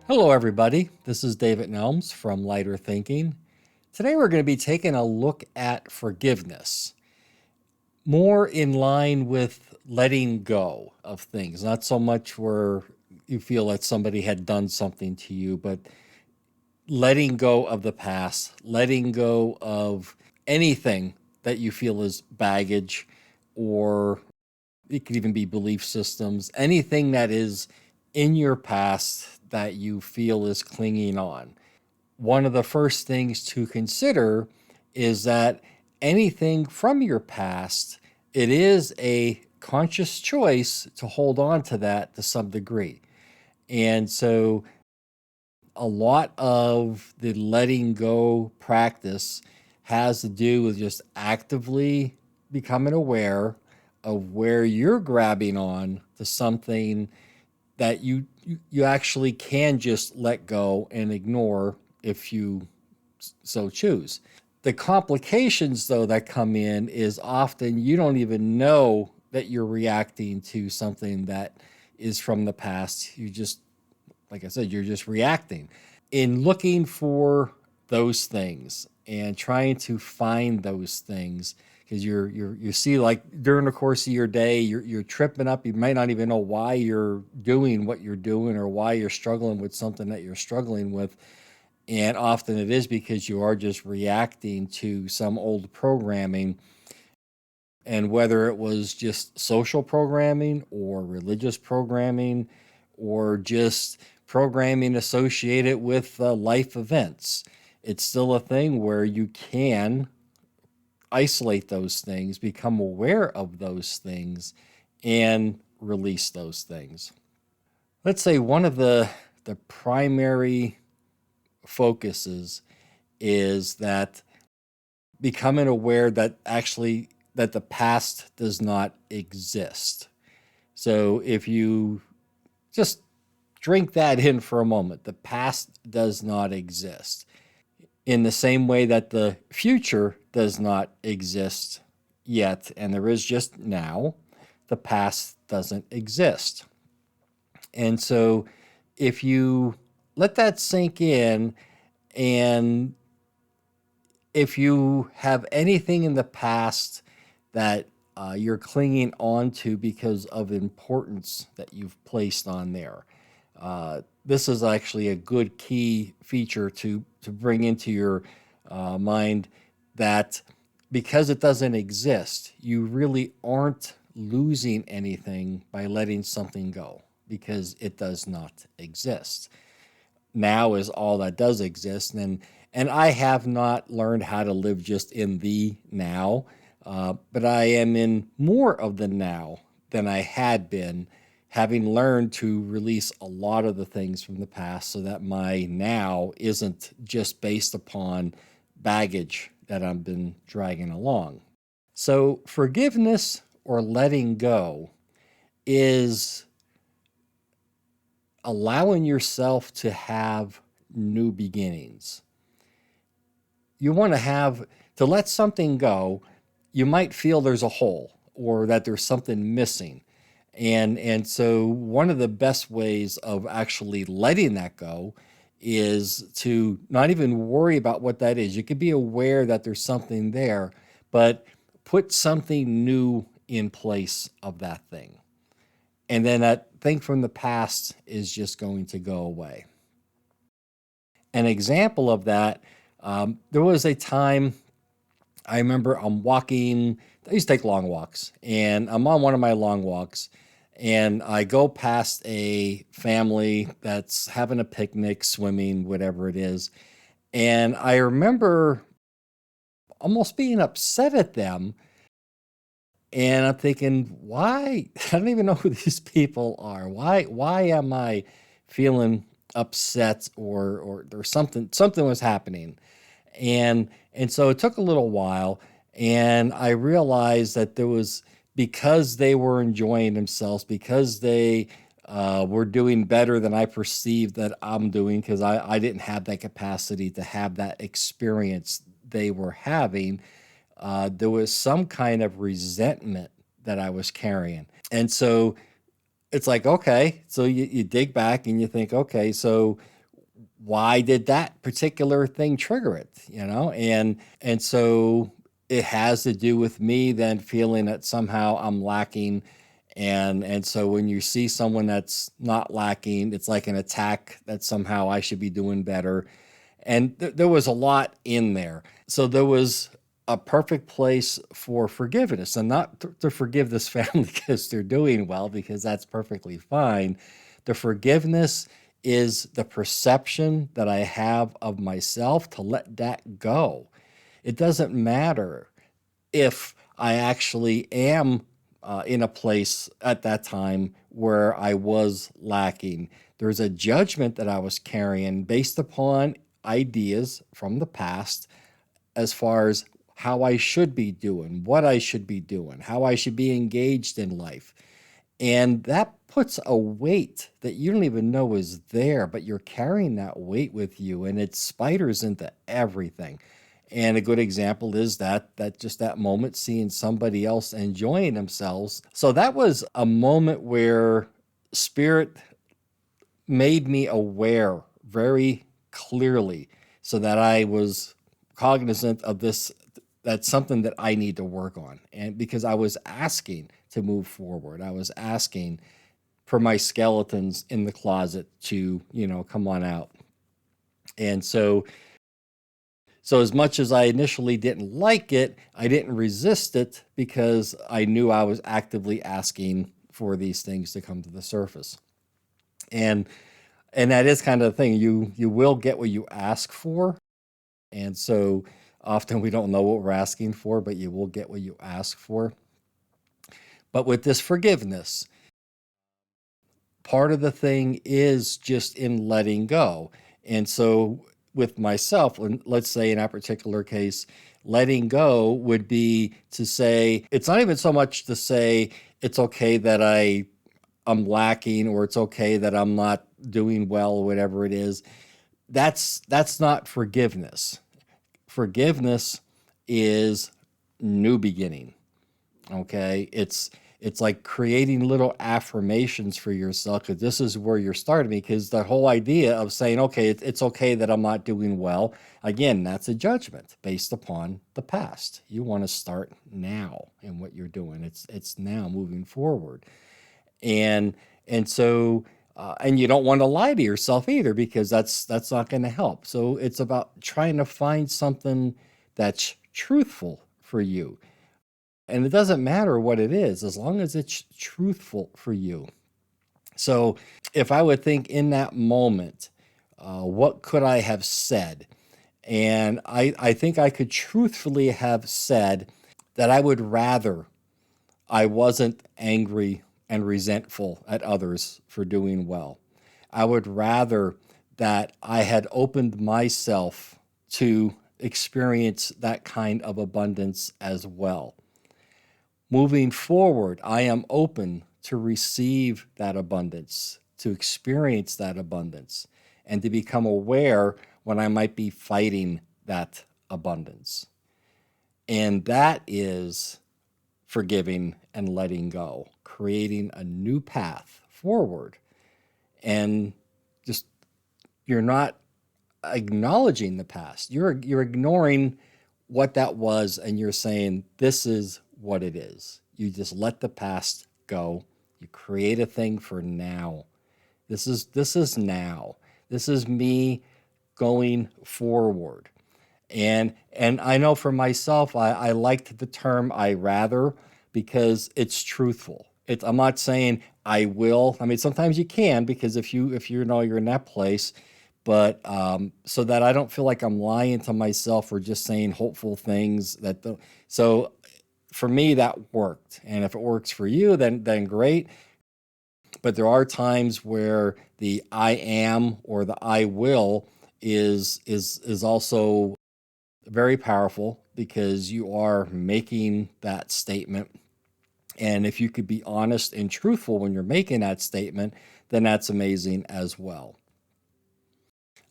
Hello, everybody. This is David Nelms from Lighter Thinking. Today, we're going to be taking a look at forgiveness, more in line with letting go of things, not so much where you feel that somebody had done something to you, but letting go of the past, letting go of anything that you feel is baggage, or it could even be belief systems, anything that is in your past that you feel is clinging on. One of the first things to consider is that anything from your past, it is a conscious choice to hold on to that to some degree. And so a lot of the letting go practice has to do with just actively becoming aware of where you're grabbing on to something that you actually can just let go and ignore if you so choose. The complications, though, that come in is often you don't even know that you're reacting to something that is from the past. You just, like I said, you're just reacting. In looking for those things and trying to find those things, because you see, like during the course of your day, you're tripping up. You might not even know why you're doing what you're doing or why you're struggling with something that you're struggling with. And often it is because you are just reacting to some old programming. And whether it was just social programming or religious programming or just programming associated with life events, it's still a thing where you can isolate those things, become aware of those things, and release those things. Let's say one of the primary focuses is that becoming aware that actually that the past does not exist. So if you just drink that in for a moment, the past does not exist. In the same way that the future does not exist yet, and there is just now, the past doesn't exist. And so if you let that sink in, and if you have anything in the past that you're clinging on to because of importance that you've placed on there, this is actually a good key feature to bring into your mind, that because it doesn't exist, you really aren't losing anything by letting something go because it does not exist. Now is all that does exist, and I have not learned how to live just in the now, but I am in more of the now than I had been, having learned to release a lot of the things from the past so that my now isn't just based upon baggage that I've been dragging along. So forgiveness or letting go is allowing yourself to have new beginnings. You want to let something go. You might feel there's a hole or that there's something missing. And so one of the best ways of actually letting that go is to not even worry about what that is. You could be aware that there's something there, but put something new in place of that thing. And then that thing from the past is just going to go away. An example of that, there was a time I remember I'm walking, I used to take long walks, and I'm on one of my long walks, and I go past a family that's having a picnic, swimming, whatever it is. And I remember almost being upset at them. And I'm thinking, why? I don't even know who these people are. Why am I feeling upset, or something was happening? And so it took a little while, and I realized that there was, because they were enjoying themselves, because they were doing better than I perceived that I'm doing, because I didn't have that capacity to have that experience they were having. There was some kind of resentment that I was carrying. And so it's like, okay, so you dig back and you think, okay, so why did that particular thing trigger it, and so it has to do with me then feeling that somehow I'm lacking. And so when you see someone that's not lacking, it's like an attack that somehow I should be doing better. And there was a lot in there. So there was a perfect place for forgiveness, and not to forgive this family because they're doing well, because that's perfectly fine. The forgiveness is the perception that I have of myself, to let that go. It doesn't matter if I actually am in a place at that time where I was lacking. There's a judgment that I was carrying based upon ideas from the past as far as how I should be doing, what I should be doing, how I should be engaged in life. And that puts a weight that you don't even know is there, but you're carrying that weight with you, and it spiders into everything. And a good example is that just that moment seeing somebody else enjoying themselves. So that was a moment where Spirit made me aware very clearly, so that I was cognizant of this. That's something that I need to work on. And because I was asking to move forward, I was asking for my skeletons in the closet to, come on out. And so as much as I initially didn't like it, I didn't resist it, because I knew I was actively asking for these things to come to the surface. And that is kind of the thing. You will get what you ask for. And so often we don't know what we're asking for, but you will get what you ask for. But with this forgiveness, part of the thing is just in letting go. And so with myself, let's say in that particular case, letting go would be to say, it's not even so much to say it's okay that I'm lacking, or it's okay that I'm not doing well, or whatever it is. That's not forgiveness. Forgiveness is new beginning. Okay, it's like creating little affirmations for yourself, because this is where you're starting. Because the whole idea of saying, okay, it's okay that I'm not doing well, again, that's a judgment based upon the past. You want to start now in what you're doing. It's now moving forward. And so and you don't want to lie to yourself either, because that's not going to help. So it's about trying to find something that's truthful for you. And it doesn't matter what it is, as long as it's truthful for you. So if I would think in that moment, what could I have said? And I think I could truthfully have said that I would rather I wasn't angry and resentful at others for doing well. I would rather that I had opened myself to experience that kind of abundance as well. Moving forward, I am open to receive that abundance, to experience that abundance, and to become aware when I might be fighting that abundance. And that is forgiving and letting go, creating a new path forward. And just, you're not acknowledging the past. You're ignoring what that was, and you're saying this is what it is. You just let the past go. You create a thing for now. This is now. This is me going forward. And I know for myself, I liked the term "I rather" because it's truthful. I'm not saying I will. I mean, sometimes you can, because if you know you're in that place, but so that I don't feel like I'm lying to myself or just saying hopeful things that the so for me that worked. And if it works for you, then great. But there are times where the "I am" or the "I will" is also very powerful, because you are making that statement. And if you could be honest and truthful when you're making that statement, then that's amazing as well.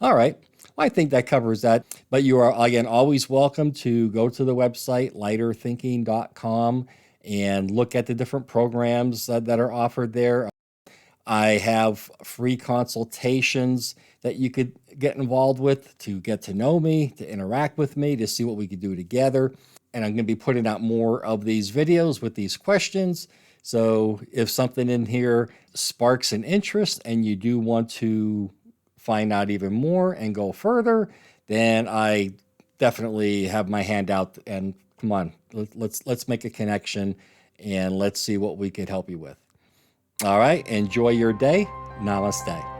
All right. Well, I think that covers that. But you are, again, always welcome to go to the website, lighterthinking.com, and look at the different programs that are offered there. I have free consultations that you could get involved with to get to know me, to interact with me, to see what we could do together. And I'm going to be putting out more of these videos with these questions. So if something in here sparks an interest and you do want to find out even more and go further, then I definitely have my hand out and come on, let's make a connection and let's see what we could help you with. All right, enjoy your day. Namaste.